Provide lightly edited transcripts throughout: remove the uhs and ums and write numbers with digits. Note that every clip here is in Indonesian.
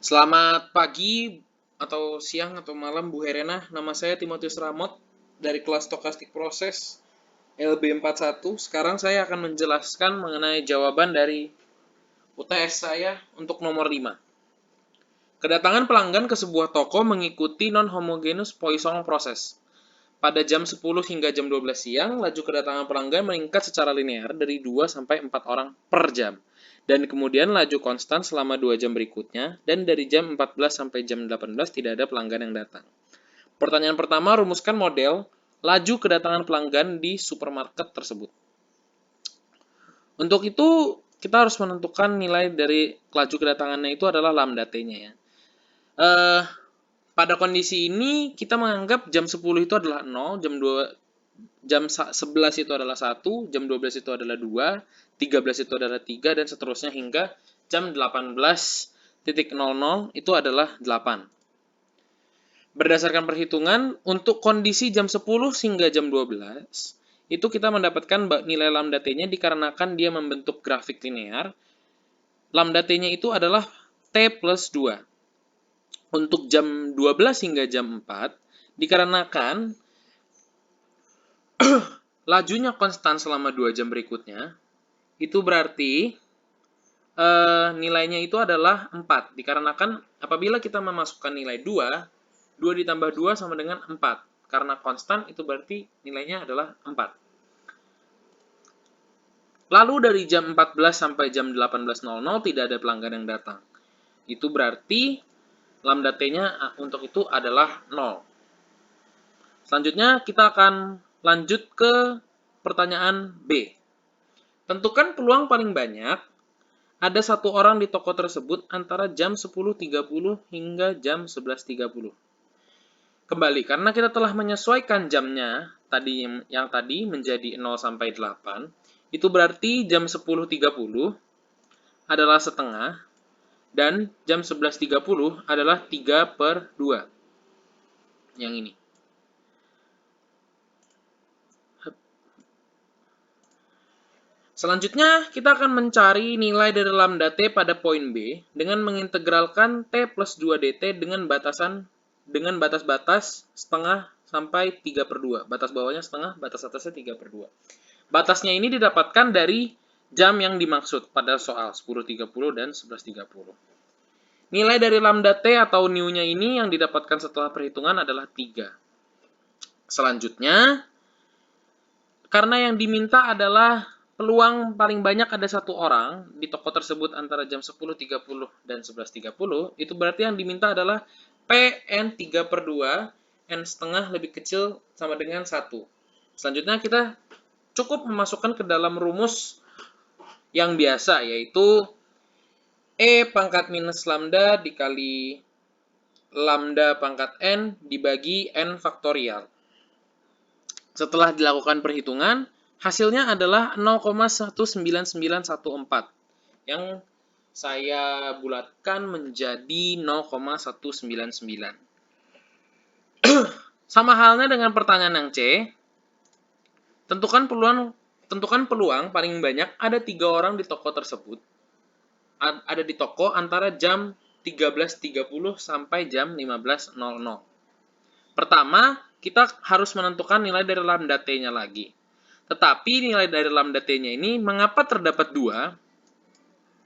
Selamat pagi atau siang atau malam Bu Herena. Nama saya Timotius Ramot dari kelas Stokastik Proses LB41. Sekarang saya akan menjelaskan mengenai jawaban dari UTS saya untuk nomor 5. Kedatangan pelanggan ke sebuah toko mengikuti non-homogeneous Poisson process. Pada jam 10 hingga jam 12 siang, laju kedatangan pelanggan meningkat secara linear dari 2 sampai 4 orang per jam. Dan kemudian laju konstan selama 2 jam berikutnya, dan dari jam 14 sampai jam 18 tidak ada pelanggan yang datang. Pertanyaan pertama, rumuskan model laju kedatangan pelanggan di supermarket tersebut. Untuk itu, kita harus menentukan nilai dari laju kedatangannya itu adalah lambda T-nya ya. Pada kondisi ini, kita menganggap jam 10 itu adalah 0, jam 11 itu adalah 1, jam 12 itu adalah 2, 13 itu adalah 3, dan seterusnya hingga jam 18.00 itu adalah 8. Berdasarkan perhitungan, untuk kondisi jam 10 hingga jam 12, itu kita mendapatkan nilai lambda T-nya dikarenakan dia membentuk grafik linear. Lambda T-nya itu adalah T plus 2. Untuk jam 12 hingga jam 4, dikarenakan lajunya konstan selama 2 jam berikutnya, itu berarti nilainya itu adalah 4. Dikarenakan apabila kita memasukkan nilai 2, 2 ditambah 2 sama dengan 4. Karena konstan itu berarti nilainya adalah 4. Lalu dari jam 14 sampai jam 18.00 tidak ada pelanggan yang datang. Itu berarti lambda T-nya untuk itu adalah 0. Selanjutnya kita akan lanjut ke pertanyaan B. Tentukan peluang paling banyak ada satu orang di toko tersebut antara jam 10.30 hingga jam 11.30. Kembali, karena kita telah menyesuaikan jamnya yang tadi menjadi 0 sampai 8, itu berarti jam 10.30 adalah setengah, dan jam 11.30 adalah 3/2. Yang ini. Selanjutnya, kita akan mencari nilai dari lambda T pada poin B dengan mengintegralkan T plus 2 dt dengan batas-batas setengah sampai 3/2. Batas bawahnya setengah, batas atasnya 3/2. Batasnya ini didapatkan dari jam yang dimaksud pada soal 10.30 dan 11.30. Nilai dari lambda T atau nu-nya ini yang didapatkan setelah perhitungan adalah 3. Selanjutnya, karena yang diminta //adalah peluang paling banyak ada satu orang di toko tersebut antara jam 10.30 dan 11.30, itu berarti yang diminta adalah PN 3/2, N setengah lebih kecil sama dengan 1. Selanjutnya kita cukup memasukkan ke dalam rumus yang biasa, yaitu E pangkat minus lambda dikali lambda pangkat N dibagi N faktorial. Setelah dilakukan perhitungan, hasilnya adalah 0,19914 yang saya bulatkan menjadi 0,199. Sama halnya dengan pertanyaan yang C, tentukan peluang paling banyak ada 3 orang di toko tersebut. Ada di toko antara jam 13.30 sampai jam 15.00. Pertama, kita harus menentukan nilai dari lambda T-nya lagi. Tetapi nilai dari lambda T-nya ini mengapa terdapat 2?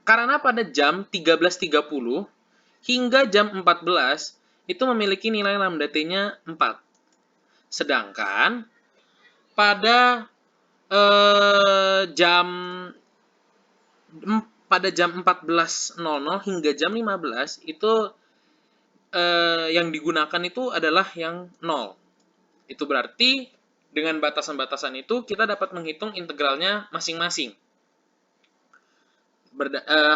Karena pada jam 13.30 hingga jam 14 itu memiliki nilai lambda T-nya 4. Sedangkan pada jam 14.00 hingga jam 15 itu yang digunakan itu adalah yang 0. Itu berarti dengan batasan-batasan itu kita dapat menghitung integralnya masing-masing.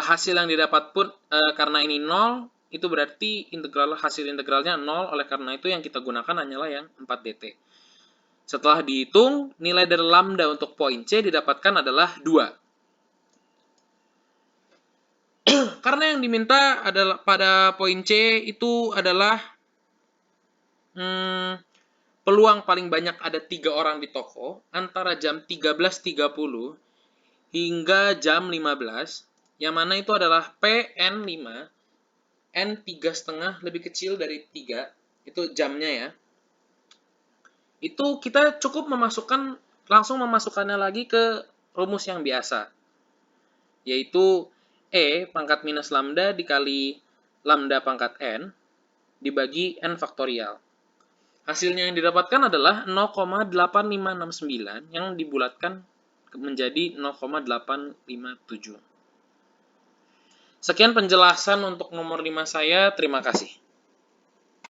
Hasil yang didapat pun karena ini 0, itu berarti hasil integralnya 0, oleh karena itu yang kita gunakan hanyalah yang 4 dt. Setelah dihitung, nilai dari lambda untuk poin C didapatkan adalah 2. Karena yang diminta adalah pada poin C itu adalah peluang paling banyak ada 3 orang di toko antara jam 13.30 hingga jam 15, yang mana itu adalah PN5 N 3,5 lebih kecil dari 3, itu jamnya ya, itu kita cukup langsung memasukkannya lagi ke rumus yang biasa, yaitu E pangkat minus lambda dikali lambda pangkat N dibagi N faktorial. Hasilnya yang didapatkan adalah 0,8569 yang dibulatkan menjadi 0,857. Sekian penjelasan untuk nomor 5 saya, terima kasih.